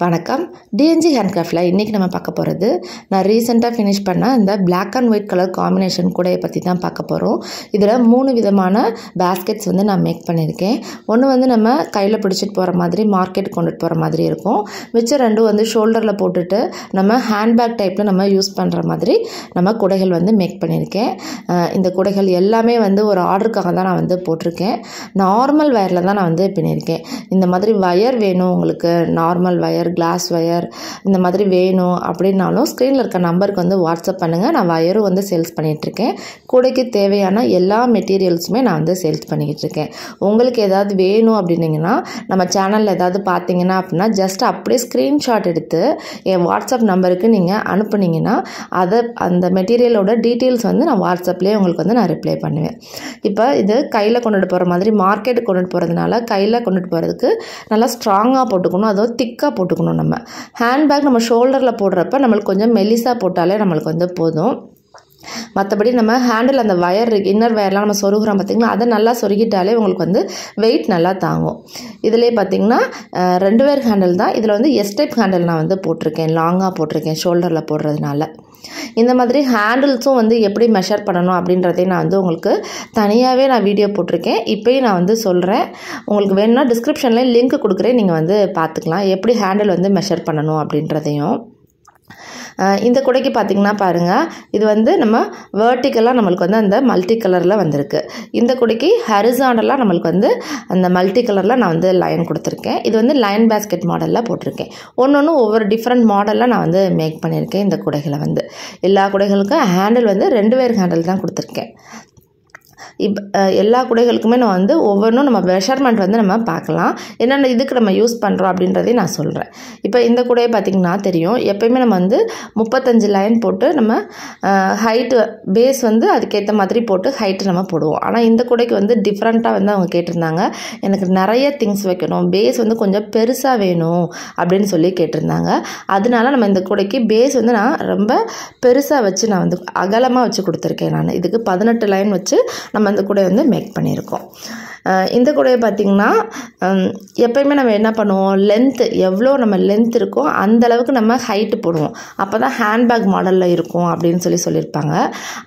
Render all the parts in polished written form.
வணக்கம். டிஎன்ஜி ஹேண்ட்கிராஃப்டில் இன்றைக்கி நம்ம பார்க்க போகிறது, நான் ரீசெண்டாக ஃபினிஷ் பண்ண இந்த black and white colour combination கூடையை பற்றி தான் பார்க்க போகிறோம். இதில் 3 விதமான பேஸ்கெட்ஸ் நான் மேக் பண்ணியிருக்கேன். ஒன்று நம்ம கையில் பிடிச்சிட்டு போகிற மாதிரி மார்க்கெட் கொண்டுட்டு போகிற மாதிரி இருக்கும். மிச்சம் 2 ஷோல்டரில் போட்டுட்டு நம்ம ஹேண்ட்பேக் டைப்பில் நம்ம யூஸ் பண்ணுற மாதிரி நம்ம கூடைகள் மேக் பண்ணியிருக்கேன். இந்த கூடைகள் எல்லாமே ஒரு ஆர்டருக்காக தான் நான் போட்டிருக்கேன். நார்மல் வயரில் தான் நான் பின்னியிருக்கேன். இந்த மாதிரி வயர் வேணும் உங்களுக்கு, நார்மல் வயர், கிளாஸ் வயர் இந்த மாதிரி வேணும் அப்படின்னாலும் ஸ்க்ரீனில் இருக்க நம்பருக்கு வாட்ஸ்அப் பண்ணுங்கள். நான் வயரும் சேல்ஸ் பண்ணிகிட்ருக்கேன். கூடைக்கு தேவையான எல்லா மெட்டீரியல்ஸுமே நான் சேல்ஸ் பண்ணிக்கிட்டு இருக்கேன். உங்களுக்கு ஏதாவது வேணும் அப்படின்னீங்கன்னா நம்ம சேனலில் ஏதாவது பார்த்தீங்கன்னா அப்படின்னா ஜஸ்ட் அப்படியே ஸ்க்ரீன்ஷாட் எடுத்து என் வாட்ஸ்அப் நம்பருக்கு நீங்கள் அனுப்புனீங்கன்னா அந்த மெட்டீரியலோட டீட்டெயில்ஸ் நான் வாட்ஸ்அப்லேயே உங்களுக்கு நான் ரிப்ளை பண்ணுவேன். இப்போ இது கையில் கொண்டுட்டு போகிற மாதிரி மார்க்கெட்டுக்கு கொண்டுட்டு போகிறதுனால கையில் கொண்டுட்டு போகிறதுக்கு நல்லா ஸ்ட்ராங்காக போட்டுக்கணும், அதுவும் திக்காக போட்டுக்கணும். நம்ம ஹேண்ட்பேக் நம்ம ஷோல்டரில் போடுறப்ப நம்மளுக்கு கொஞ்சம் மெலிசாக போட்டாலே நம்மளுக்கு போதும். மற்றபடி நம்ம ஹேண்டில் அந்த வயர் இன்னர் வயர்லாம் நம்ம சொருகிறோம் பார்த்திங்களா, அதை நல்லா சொருகிட்டாலே உங்களுக்கு வெயிட் நல்லா தாங்கும். இதிலே பார்த்திங்கன்னா 2 வயர் ஹேண்டில் தான். இதில் எஸ் டைப் ஹேண்டில் நான் போட்டிருக்கேன், லாங்காக போட்டிருக்கேன் ஷோல்டரில் போடுறதுனால. இந்த மாதிரி ஹேண்டில்ஸும் எப்படி மெஷர் பண்ணணும் அப்படின்றதையும் நான் உங்களுக்கு தனியாகவே நான் வீடியோ போட்டிருக்கேன். இப்போயும் நான் சொல்கிறேன். உங்களுக்கு வேணும்னா டிஸ்கிரிப்ஷனில் லிங்க் கொடுக்குறேன், நீங்கள் பார்த்துக்கலாம் எப்படி ஹேண்டில் மெஷர் பண்ணணும் அப்படின்றதையும். இந்த கூடைக்கு பார்த்திங்கன்னா பாருங்கள், இது நம்ம வேர்ட்டிக்கலாக நம்மளுக்கு அந்த மல்டி கலரில் வந்திருக்கு. இந்த கூடைக்கு ஹரிசாண்டலாக நம்மளுக்கு அந்த மல்டி கலரில் நான் லைன் கொடுத்துருக்கேன். இது லைன் பேஸ்கெட் மாடலில் போட்டிருக்கேன். ஒன்று ஒவ்வொரு டிஃப்ரெண்ட் மாடலில் நான் மேக் பண்ணியிருக்கேன். இந்த கூடைகளை எல்லா கூடைகளுக்கும் ஹேண்டில் 2 வயர் ஹேண்டில் தான் கொடுத்துருக்கேன். எல்லா கூடைகளுக்குமே நான் ஒவ்வொன்றும் நம்ம மெஷர்மெண்ட் நம்ம பார்க்கலாம், என்னென்ன இதுக்கு நம்ம யூஸ் பண்ணுறோம் அப்படின்றதையும் நான் சொல்கிறேன். இப்போ இந்த கூடையை பார்த்திங்கன்னா தெரியும், எப்போயுமே நம்ம 35 லைன் போட்டு நம்ம ஹைட்டு பேஸ் அதுக்கேற்ற மாதிரி போட்டு ஹைட்டு நம்ம போடுவோம். ஆனால் இந்த கூடைக்கு டிஃப்ரெண்ட்டாக அவங்க கேட்டிருந்தாங்க, எனக்கு நிறைய திங்ஸ் வைக்கணும், பேஸ் கொஞ்சம் பெருசாக வேணும் அப்படின்னு சொல்லி கேட்டிருந்தாங்க. அதனால நம்ம இந்த கூடைக்கு பேஸ் நான் ரொம்ப பெருசாக வச்சு நான் அகலமாக வச்சு கொடுத்துருக்கேன். நான் இதுக்கு 18 லைன் வச்சு நம்ம அந்த கூடையை மேக் பண்ணியிருக்கோம். இந்த கூடையை பார்த்திங்கன்னா எப்போயுமே நம்ம என்ன பண்ணுவோம், லென்த்து எவ்வளோ நம்ம லென்த் இருக்கோ அந்தளவுக்கு நம்ம ஹைட்டு போடுவோம், அப்போ தான் ஹேண்ட்பேக் மாடலில் இருக்கும் அப்படின்னு சொல்லியிருப்பாங்க.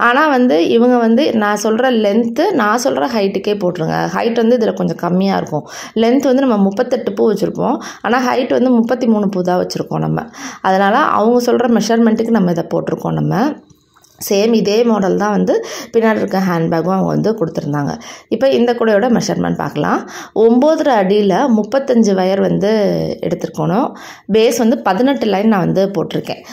ஆனால் இவங்க நான் சொல்கிற லென்த்து நான் சொல்கிற ஹைட்டுக்கே போட்டுருங்க. ஹைட் இதில் கொஞ்சம் கம்மியாக இருக்கும். லென்த் நம்ம 38 பூ வச்சுருப்போம், ஆனால் ஹைட் 33 பூ தான் வச்சுருக்கோம் நம்ம. அதனால் அவங்க சொல்கிற மெஷர்மெண்ட்டுக்கு நம்ம இதை போட்டிருக்கோம். நம்ம சேம் இதே மாடல் தான் பின்னாடி இருக்க ஹேண்ட்பேக்கும் அவங்க கொடுத்துருந்தாங்க. இப்போ இந்த கூடையோட மெஷர்மெண்ட் பார்க்கலாம். 9.5 அடியில் 35 வயர் எடுத்துருக்கணும். பேஸ் 18 லைன் நான் போட்டிருக்கேன்.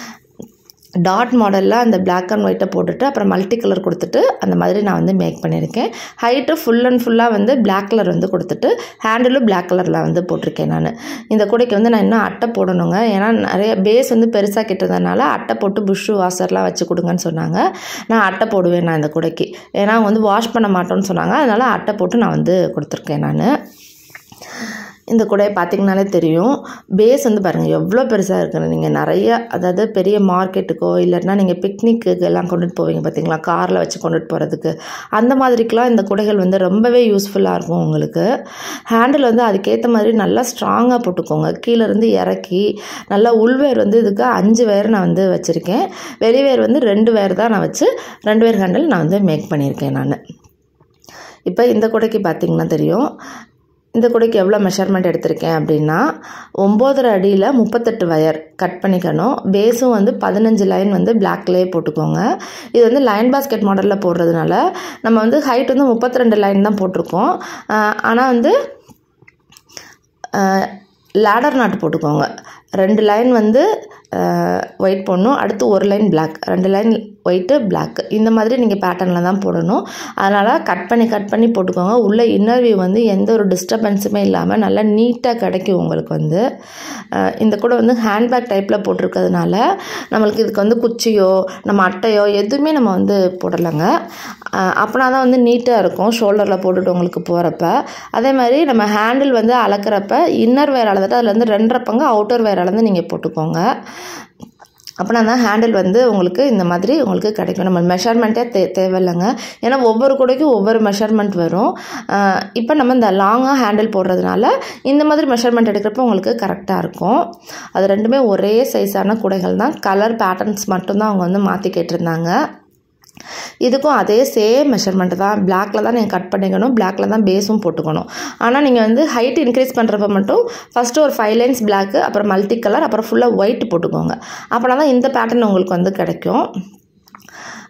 டாட் மாடலில் அந்த பிளாக் அண்ட் ஒயிட்டை போட்டுட்டு அப்புறம் மல்டி கலர் கொடுத்துட்டு அந்த மாதிரி நான் மேக் பண்ணியிருக்கேன். ஹைட்டு ஃபுல் அண்ட் ஃபுல்லாக பிளாக் கலர் கொடுத்துட்டு ஹேண்டிலும் பிளாக் கலரில் போட்டிருக்கேன். நான் இந்த கூடைக்கு நான் இன்னும் அட்டை போடணுங்க, ஏன்னா நிறைய பேஸ் பெருசாக கிட்டதுனால அட்டை போட்டு புஷ்ஷு வாஷர்லாம் வச்சு கொடுங்கன்னு சொன்னாங்க. நான் அட்டை போடுவேன் நான் இந்த கூடைக்கு, ஏன்னா அவங்க வாஷ் பண்ண மாட்டோன்னு சொன்னாங்க. அதனால் அட்டை போட்டு நான் கொடுத்துருக்கேன். நான் இந்த கூடையை பார்த்திங்கனாலே தெரியும், பேஸ் பாருங்கள் எவ்வளோ பெருசாக இருக்குன்னு. நீங்கள் நிறைய, அதாவது பெரிய மார்க்கெட்டுக்கோ இல்லைன்னா நீங்கள் பிக்னிக்கு எல்லாம் கொண்டுட்டு போவீங்க பார்த்திங்களா, காரில் வச்சு கொண்டுட்டு போகிறதுக்கு, அந்த மாதிரிக்கெலாம் இந்த கூடைகள் ரொம்பவே யூஸ்ஃபுல்லாக இருக்கும் உங்களுக்கு. ஹேண்டில் அதுக்கேற்ற மாதிரி நல்லா ஸ்ட்ராங்காக போட்டுக்கோங்க. கீழேருந்து இறக்கி நல்லா உள்வேர் இதுக்கு 5 வயர் நான் வச்சுருக்கேன். வெளிவேர் 2 வயர் தான் நான் வச்சு 2 வயர் ஹேண்டில் நான் மேக் பண்ணியிருக்கேன். நான் இப்போ இந்த கூடைக்கு பார்த்திங்கன்னா தெரியும், இந்த கூடைக்கு எவ்வளோ மெஷர்மெண்ட் எடுத்திருக்கேன் அப்படின்னா 9.5 அடியில் 38 வயர் கட் பண்ணிக்கணும். பேஸும் 15 லைன் பிளாக்லேயே போட்டுக்கோங்க. இது லைன் பாஸ்கெட் மாடலில் போடுறதுனால நம்ம ஹைட் 32 லைன் தான் போட்டிருக்கோம். ஆனால் லேடர் நாட்டு போட்டுக்கோங்க. 2 லைன் ஒயிட் போடணும், அடுத்து 1 line black, 2 line white black, இந்த மாதிரி நீங்கள் பேட்டர்னில் தான் போடணும். அதனால் கட் பண்ணி போட்டுக்கோங்க. உள்ள இன்னர் வியூ எந்த ஒரு டிஸ்டர்பன்ஸுமே இல்லாமல் நல்லா நீட்டாக கிடைக்கும் உங்களுக்கு. இந்த கூட ஹேண்ட்பேக் டைப்பில் போட்டிருக்கிறதுனால நம்மளுக்கு இதுக்கு குச்சியோ நம்ம அட்டையோ எதுவுமே நம்ம போடலைங்க. அப்படின்னா தான் நீட்டாக இருக்கும் ஷோல்டரில் போட்டுட்டு உங்களுக்கு போகிறப்ப. அதே மாதிரி நம்ம ஹேண்டில் அளக்கிறப்ப இன்னர் வயர் அளந்துட்டு அதில் 2.5 பங்கு அவுட்டர் வயர் அளந்து நீங்கள் போட்டுக்கோங்க. அப்படின்னா தான் ஹேண்டில் வந்து உங்களுக்கு இந்த மாதிரி உங்களுக்கு கிடைக்கும். நம்ம மெஷர்மெண்ட்டே தேவையில்லைங்க. ஏன்னா ஒவ்வொரு கூடைக்கும் ஒவ்வொரு மெஷர்மெண்ட் வரும். இப்போ நம்ம இந்த லாங்காக ஹேண்டில் போடுறதுனால இந்த மாதிரி மெஷர்மெண்ட் எடுக்கிறப்ப உங்களுக்கு கரெக்டாக இருக்கும். அது ரெண்டுமே ஒரே சைஸான கூடைகள் தான். கலர் பேட்டர்ன்ஸ் மட்டும்தான் அவங்க வந்து மாற்றி கேட்டிருந்தாங்க. இதுக்கும் அதே சேம் மெஷர்மெண்ட் தான். பிளாக்ல தான் நீங்கள் கட் பண்ணிக்கணும், பிளாக்ல தான் பேஸும் போட்டுக்கணும். ஆனால் நீங்கள் வந்து ஹைட் இன்க்ரீஸ் பண்ணுறப்ப மட்டும் ஃபஸ்ட்டு ஒரு 5 லைன்ஸ் பிளாக்கு, அப்புறம் மல்டி கலர், அப்புறம் ஃபுல்லாக ஒயிட் போட்டுக்கோங்க. அப்படின்னா தான் இந்த பேட்டர்ன் உங்களுக்கு வந்து கிடைக்கும்.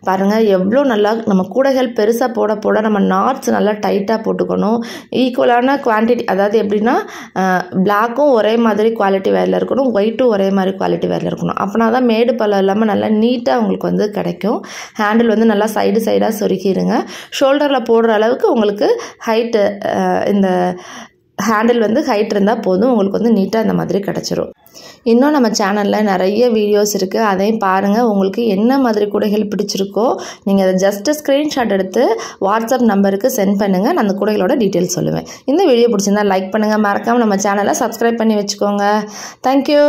பாருங்கள் எவ்வளோ நல்லா நம்ம கூடைகள் பெருசாக போட போட நம்ம நாட்ஸ் நல்லா டைட்டாக போட்டுக்கணும். ஈக்குவலான குவான்டிட்டி, அதாவது எப்படின்னா பிளாக்கும் ஒரே மாதிரி குவாலிட்டி வேரில் இருக்கணும், ஒயிட்டும் ஒரே மாதிரி குவாலிட்டி வேரில் இருக்கணும். அப்படின்னா தான் மேடு பள்ளம் இல்லாமல் நல்லா நீட்டாக உங்களுக்கு வந்து கிடைக்கும். ஹேண்டில் வந்து நல்லா சைடாக சொருக்கிடுங்க. ஷோல்டரில் போடுற அளவுக்கு உங்களுக்கு ஹைட்டு, இந்த ஹேண்டில் வந்து ஹைட் இருந்தால் போதும், உங்களுக்கு வந்து நீட்டாக இந்த மாதிரி கிடச்சிரும். இன்னும் நம்ம சேனலில் நிறைய வீடியோஸ் இருக்குது, அதையும் பாருங்கள். உங்களுக்கு என்ன மாதிரி கூடைகள் பிடிச்சிருக்கோ நீங்கள் அதை ஜஸ்ட்டு ஸ்க்ரீன்ஷாட் எடுத்து வாட்ஸ்அப் நம்பருக்கு சென்ட் பண்ணுங்கள். நான் அந்த கூடைகளோட டீட்டெயில்ஸ் சொல்லுவேன். இந்த வீடியோ பிடிச்சிருந்தா லைக் பண்ணுங்கள், மறக்காமல் நம்ம சேனலை சப்ஸ்கிரைப் பண்ணி வச்சுக்கோங்க. தேங்க்யூ.